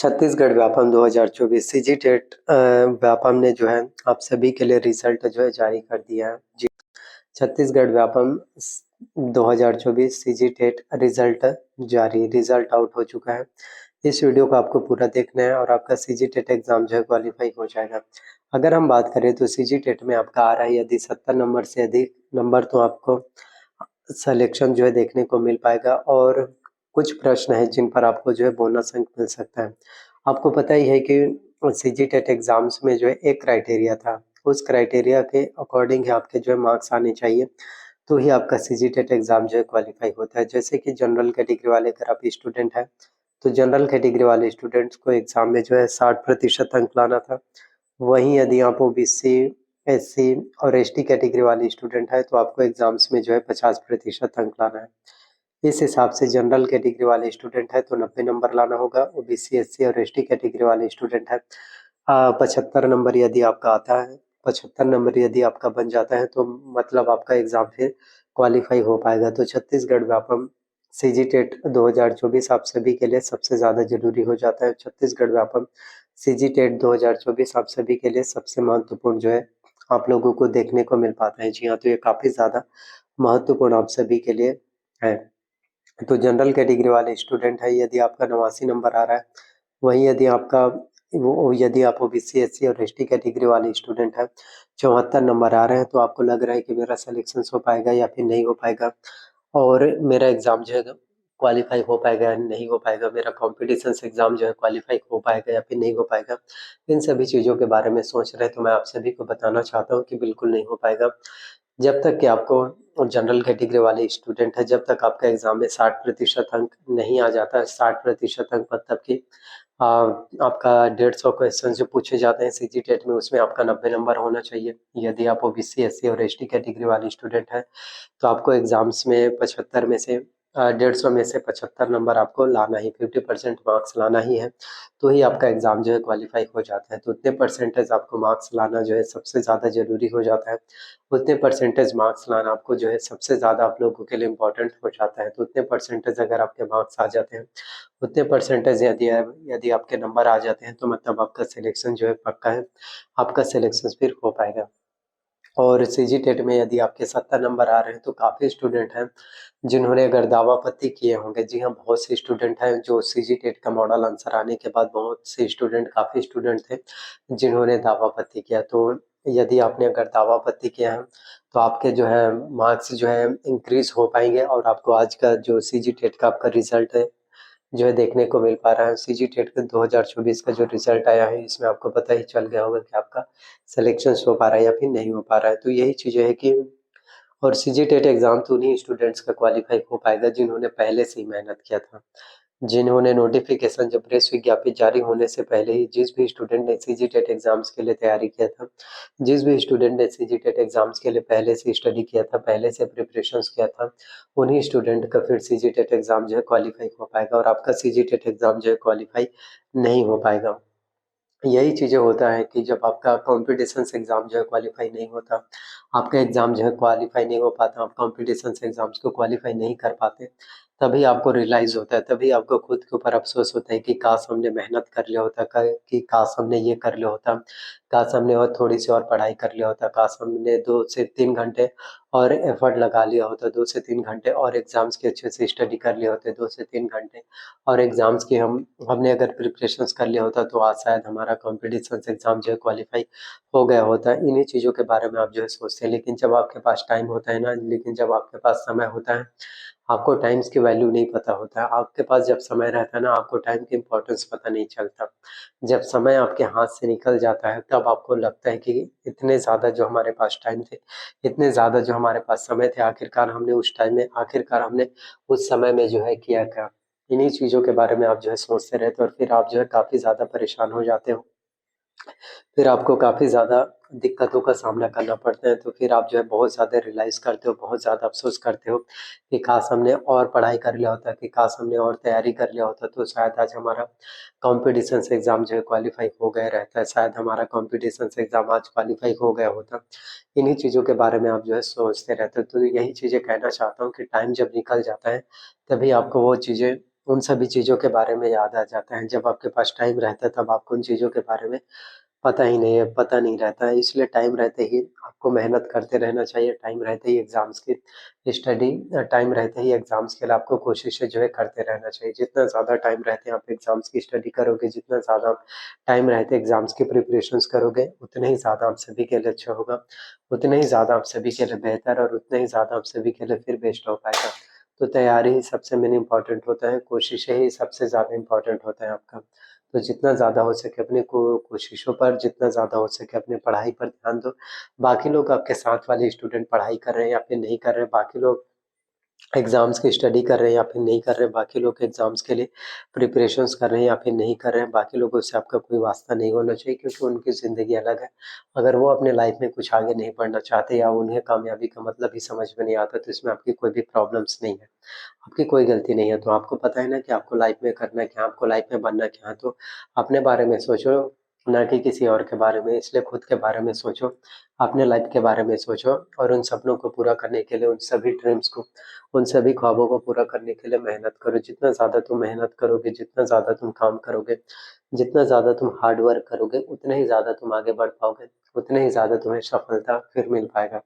Chhattisgarh Vyapam 2024 CG TET Vyapam ने जो है आप सभी के लिए रिजल्ट जो है जारी कर दिया है। जी, Chhattisgarh Vyapam 2024 CG TET result out हो चुका है। इस वीडियो को आपको पूरा देखना है और आपका सीजी टेट एग्जाम जो है क्वालिफाई हो जाएगा। अगर हम बात करें तो सीजी टेट में आपका आ रहा है यदि 70 नंबर से अधिक नंबर तो आपको सिलेक्शन जो है देखने को मिल पाएगा और कुछ प्रश्न है जिन पर आपको जो है बोनस अंक मिल सकता है। आपको पता ही है कि सीजी टेट एग्जाम्स में जो है एक क्राइटेरिया था, उस क्राइटेरिया के अकॉर्डिंग ही आपके जो है मार्क्स आने चाहिए तो ही आपका सीजी टेट एग्जाम जो है क्वालिफाई होता है। जैसे कि जनरल कैटेगरी वाले अगर आप स्टूडेंट हैं तो जनरल कैटेगरी वाले स्टूडेंट्स को एग्जाम में जो है 60% अंक लाना था। वहीं यदि आप ओबीसी, एससी और एसटी कैटेगरी वाले स्टूडेंट है तो आपको एग्जाम्स में जो है 50% अंक लाना है। इस हिसाब से जनरल कैटेगरी वाले स्टूडेंट है तो 90 नंबर लाना होगा। ओबीसी, एससी और एसटी कैटेगरी वाले स्टूडेंट है 75 नंबर यदि आपका आता है, 75 नंबर यदि आपका बन जाता है तो मतलब आपका एग्जाम फिर क्वालिफाई हो पाएगा। तो छत्तीसगढ़ व्यापम सीजी टेट 2024 आप सभी के लिए सबसे ज़्यादा जरूरी हो जाता है। छत्तीसगढ़ व्यापम सीजी टेट 2024 आप सभी के लिए सबसे महत्वपूर्ण जो है आप लोगों को देखने को मिल पाता है। जी हाँ, तो ये काफ़ी ज़्यादा महत्वपूर्ण आप सभी के लिए है। तो जनरल कैटेगरी वाले स्टूडेंट है यदि आपका 89 नंबर आ रहा है, वहीं यदि आप ओबीसी, एससी और एसटी कैटेगरी वाले स्टूडेंट है 74 नंबर आ रहे हैं तो आपको लग रहा है कि मेरा सिलेक्शन हो पाएगा या फिर नहीं हो पाएगा और मेरा एग्जाम जो है क्वालिफाई हो पाएगा या नहीं हो पाएगा, मेरा कॉम्पिटिशन एग्जाम जो है क्वालिफाई हो पाएगा या फिर नहीं हो पाएगा। इन सभी चीज़ों के बारे में सोच रहे तो मैं आप सभी को बताना चाहता हूँ कि बिल्कुल नहीं हो पाएगा। जब तक कि आपको जनरल कैटेगरी वाले स्टूडेंट है, जब तक आपका एग्जाम में 60% अंक नहीं आ जाता, 60% अंक मतलब कि आपका 150 क्वेश्चन जो पूछे जाते हैं सीजी टेट में उसमें आपका 90 नंबर होना चाहिए। यदि आप ओबीसी, एससी और एसटी कैटेगरी वाले स्टूडेंट है तो आपको एग्जाम्स में 75 में से 150 में से 75 नंबर आपको लाना ही, 50% मार्क्स लाना ही है तो ही आपका एग्जाम जो है क्वालिफाई हो जाता है। तो उतने परसेंटेज आपको मार्क्स लाना जो है सबसे ज़्यादा जरूरी हो जाता है। उतने परसेंटेज मार्क्स लाना आपको जो है सबसे ज़्यादा आप लोगों के लिए इम्पोर्टेंट हो जाता है। तो उतने परसेंटेज अगर आपके मार्क्स आ जाते हैं, उतने परसेंटेज यदि आपके नंबर आ जाते हैं तो मतलब आपका सिलेक्शन जो है पक्का है, आपका सिलेक्शन फिर हो पाएगा। और सीजी टेट में यदि आपके 70 नंबर आ रहे हैं तो काफ़ी स्टूडेंट हैं जिन्होंने अगर दावा-आपत्ति किए होंगे। जी हाँ, बहुत से स्टूडेंट हैं जो सीजी टेट का मॉडल आंसर आने के बाद बहुत से स्टूडेंट, काफ़ी स्टूडेंट थे जिन्होंने दावा-आपत्ति किया। तो यदि आपने अगर दावा-आपत्ति किया है तो आपके जो है मार्क्स जो है इंक्रीज़ हो पाएँगे और आपको आज का जो सीजी टेट का आपका रिज़ल्ट है जो है देखने को मिल पा रहा है। सीजी टेट का 2024 का जो रिजल्ट आया है इसमें आपको पता ही चल गया होगा कि आपका सिलेक्शन हो पा रहा है या फिर नहीं हो पा रहा है। तो यही चीज़ें है कि और सीजी टेट एग्जाम तो उन्हीं स्टूडेंट्स का क्वालिफाई हो पाएगा जिन्होंने पहले से ही मेहनत किया था, जिन्होंने नोटिफिकेशन जब प्रेस विज्ञप्ति जारी होने से पहले ही जिस भी स्टूडेंट ने सीजी टेट एग्जाम्स के लिए तैयारी किया था, जिस भी स्टूडेंट ने सीजी टेट एग्जाम्स के लिए पहले से स्टडी किया था, पहले से प्रिपरेशंस किया था, उन्हीं स्टूडेंट का फिर सीजी टेट एग्जाम जो है क्वालिफाई हो पाएगा और आपका सीजी टेट एग्जाम जो है क्वालिफाई नहीं हो पाएगा। यही चीज़ें होता है कि जब आपका कॉम्पिटिशन्स एग्ज़ाम जो है क्वालिफ़ाई नहीं होता, आपका एग्ज़ाम जो है क्वालिफ़ाई नहीं हो पाता, आप कॉम्पिटिशन्स एग्ज़ाम्स को क्वालिफ़ाई नहीं कर पाते, तभी आपको रियलाइज़ होता है, तभी आपको खुद के ऊपर अफ़सोस होता है कि काश हमने मेहनत कर लिया होता, क कि काश हमने ये कर लिया होता, काश हमने और थोड़ी-सी और पढ़ाई कर लिया होता, काश हमने 2 से 3 घंटे और एफ़र्ट लगा लिया होता, 2 से 3 घंटे और एग्ज़ाम्स की अच्छे से स्टडी कर लिए होते, 2 से 3 घंटे और एग्ज़ाम्स की हमने अगर प्रिपरेशंस कर लिया होता तो आज शायद हमारा कॉम्पिटिशन्स एग्ज़ाम जो है क्वालिफ़ाई हो गया होता। इन्हीं चीज़ों के बारे में आप जो है सोचते हैं, लेकिन जब आपके पास टाइम होता है ना, लेकिन जब आपके पास समय होता है, आपको टाइम्स की वैल्यू नहीं पता होता है। आपके पास जब समय रहता है ना, आपको टाइम की इम्पोर्टेंस पता नहीं चलता। जब समय आपके हाथ से निकल जाता है, तब आपको लगता है कि इतने ज़्यादा जो हमारे पास टाइम थे, इतने ज़्यादा जो हमारे पास समय थे, आखिरकार हमने उस समय में जो है किया क्या? इन्हीं चीज़ों के बारे में आप जो है सोचते रहते हो और फिर आप जो है काफ़ी ज़्यादा परेशान हो जाते हो। फिर आपको काफ़ी ज़्यादा दिक्कतों का सामना करना पड़ता है, तो फिर आप जो है बहुत ज़्यादा रियलाइज़ करते हो, बहुत ज़्यादा अफ़सोस करते हो कि काश हमने और पढ़ाई कर लिया होता, कि काश हमने और तैयारी कर लिया होता, तो शायद आज हमारा कॉम्पिटिशन्स एग्ज़ाम जो है क्वालिफ़ाई हो गया रहता है, शायद हमारा कॉम्पिटिशन्स एग्ज़ाम आज क्वालिफ़ाई हो गया होता। इन्हीं चीज़ों के बारे में आप जो है सोचते रहते हो, तो यही चीज़ें कहना चाहता हूँ कि टाइम जब निकल जाता है, तभी आपको वो चीज़ें उन सभी चीज़ों के बारे में याद आ जाता है। जब आपके पास टाइम रहता है तब आपको उन चीज़ों के बारे में पता नहीं रहता है, इसलिए टाइम रहते ही आपको मेहनत करते रहना चाहिए। टाइम रहते ही एग्ज़ाम्स की स्टडी टाइम रहते ही एग्ज़ाम्स के लिए आपको कोशिशें जो है करते रहना चाहिए। जितना ज़्यादा टाइम रहते हैं आप एग्ज़ाम्स की स्टडी करोगे, जितना ज़्यादा आप टाइम रहते एग्ज़ाम्स की प्रिपरेशंस करोगे, उतने ही ज़्यादा आप सभी के लिए अच्छा होगा, उतने ही ज़्यादा आप सभी के लिए बेहतर और उतने ही ज़्यादा आप सभी के लिए फिर बेस्ट हो पाएगा। तो तैयारी ही सबसे मेन इम्पोर्टेंट होता है, कोशिशें ही सबसे ज़्यादा इम्पोर्टेंट होता है आपका। तो जितना ज़्यादा हो सके अपने कोशिशों पर, जितना ज़्यादा हो सके अपनी पढ़ाई पर ध्यान दो। बाकी लोग आपके साथ वाले स्टूडेंट पढ़ाई कर रहे हैं या फिर नहीं कर रहे हैं, बाकी लोग एग्ज़ाम्स की स्टडी कर रहे हैं या फिर नहीं कर रहे हैं, बाकी लोग एग्ज़ाम्स के लिए प्रिपरेशंस कर रहे हैं या फिर नहीं कर रहे हैं, बाकी लोगों से आपका कोई वास्ता नहीं होना चाहिए क्योंकि उनकी ज़िंदगी अलग है। अगर वो अपने लाइफ़ में कुछ आगे नहीं बढ़ना चाहते या उन्हें कामयाबी का मतलब ही समझ में नहीं आता, तो इसमें आपकी कोई भी प्रॉब्लम्स नहीं है। आपकी कोई गलती नहीं है, तो आपको पता है ना कि आपको लाइफ में करना क्या है, आपको लाइफ में बनना क्या है, तो अपने बारे में सोचो, ना कि किसी और के बारे में। इसलिए खुद के बारे में सोचो, अपने लाइफ के बारे में सोचो और उन सपनों को पूरा करने के लिए, उन सभी ड्रीम्स को, उन सभी ख्वाबों को पूरा करने के लिए मेहनत करो। जितना ज़्यादा तुम मेहनत करोगे, जितना ज़्यादा तुम काम करोगे, जितना ज़्यादा तुम हार्ड वर्क करोगे, उतने ही ज़्यादा तुम आगे बढ़ पाओगे, उतने ही ज़्यादा तुम्हें सफलता फिर मिल पाएगा।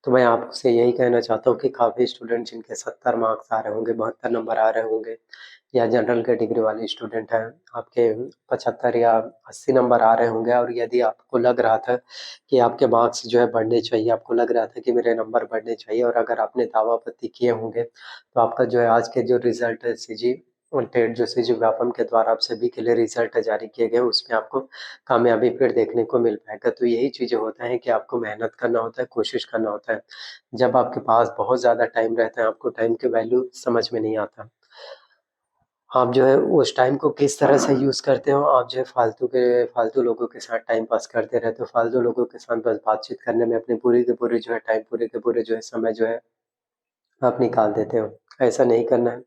तो मैं आपसे यही कहना चाहता हूँ कि काफ़ी स्टूडेंट जिनके 70 मार्क्स आ रहे होंगे, 72 नंबर आ रहे होंगे या जनरल कैटेगरी वाले स्टूडेंट हैं, आपके 75 या 80 नंबर आ रहे होंगे और यदि आपको लग रहा था कि आपके मार्क्स जो है बढ़ने चाहिए, आपको लग रहा था कि मेरे नंबर बढ़ने चाहिए और अगर आपने दावा-आपत्ति किए होंगे, तो आपका जो है आज के जो रिज़ल्ट है सीजी और टेट जो सीजी व्यापम के द्वारा आप सभी के लिए रिज़ल्ट जारी किए गए, उसमें आपको कामयाबी फिर देखने को मिल पाएगा। तो यही चीज़ें होता है कि आपको मेहनत करना होता है, कोशिश करना होता है। जब आपके पास बहुत ज़्यादा टाइम रहता है, आपको टाइम की वैल्यू समझ में नहीं आता। आप जो है उस टाइम को किस तरह से यूज़ करते हो, आप जो है फालतू लोगों के साथ टाइम पास करते रहते हो, फालतू लोगों के साथ बस बातचीत करने में अपने पूरे के पूरे जो है टाइम, पूरे के पूरे जो है समय जो है आप निकाल देते हो। ऐसा नहीं करना है।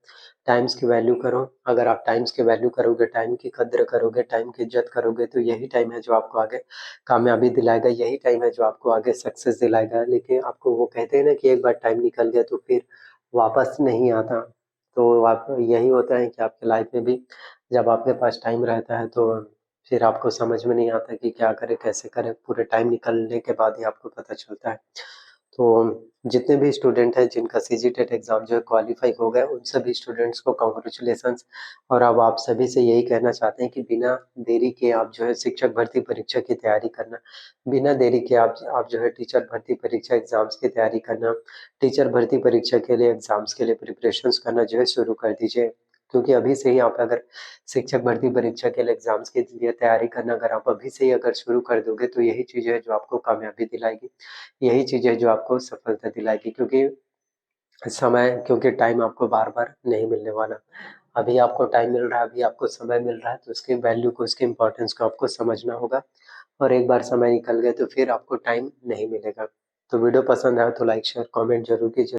टाइम्स की वैल्यू करो। अगर आप टाइम्स की वैल्यू करोगे, टाइम की कद्र करोगे, टाइम की इज़्ज़त करोगे, तो यही टाइम है जो आपको आगे कामयाबी दिलाएगा, यही टाइम है जो आपको आगे सक्सेस दिलाएगा। लेकिन आपको वो कहते हैं ना कि एक बार टाइम निकल गया तो फिर वापस नहीं आता। तो आप यही होता है कि आपकी लाइफ़ में भी जब आपके पास टाइम रहता है तो फिर आपको समझ में नहीं आता कि क्या करें, कैसे करें? पूरे टाइम निकलने के बाद ही आपको पता चलता है। तो जितने भी स्टूडेंट हैं जिनका सीजीटेट एग्ज़ाम जो है क्वालीफाई हो गया, उन सभी स्टूडेंट्स को कांग्रेचुलेशंस। और अब आप सभी से यही कहना चाहते हैं कि बिना देरी के आप जो है शिक्षक भर्ती परीक्षा की तैयारी करना, बिना देरी के आप जो है टीचर भर्ती परीक्षा एग्ज़ाम्स की तैयारी करना, टीचर भर्ती परीक्षा के लिए एग्ज़ाम्स के लिए प्रिपरेशंस करना जो है शुरू कर दीजिए। क्योंकि अभी से ही आप अगर शिक्षक भर्ती परीक्षा के लिए एग्ज़ाम्स के लिए तैयारी करना अगर आप अभी से ही अगर शुरू कर दोगे, तो यही चीज़ें हैं जो आपको कामयाबी दिलाएगी। यही चीज़ें जो आपको सफलता दिलाएगी क्योंकि टाइम आपको बार-बार नहीं मिलने वाला। अभी आपको टाइम मिल रहा है, अभी आपको समय मिल रहा है, तो उसकी वैल्यू को, उसकी इम्पोर्टेंस को आपको समझना होगा और एक बार समय निकल गया तो फिर आपको टाइम नहीं मिलेगा। तो वीडियो पसंद आया तो लाइक, शेयर, कमेंट ज़रूर कीजिए।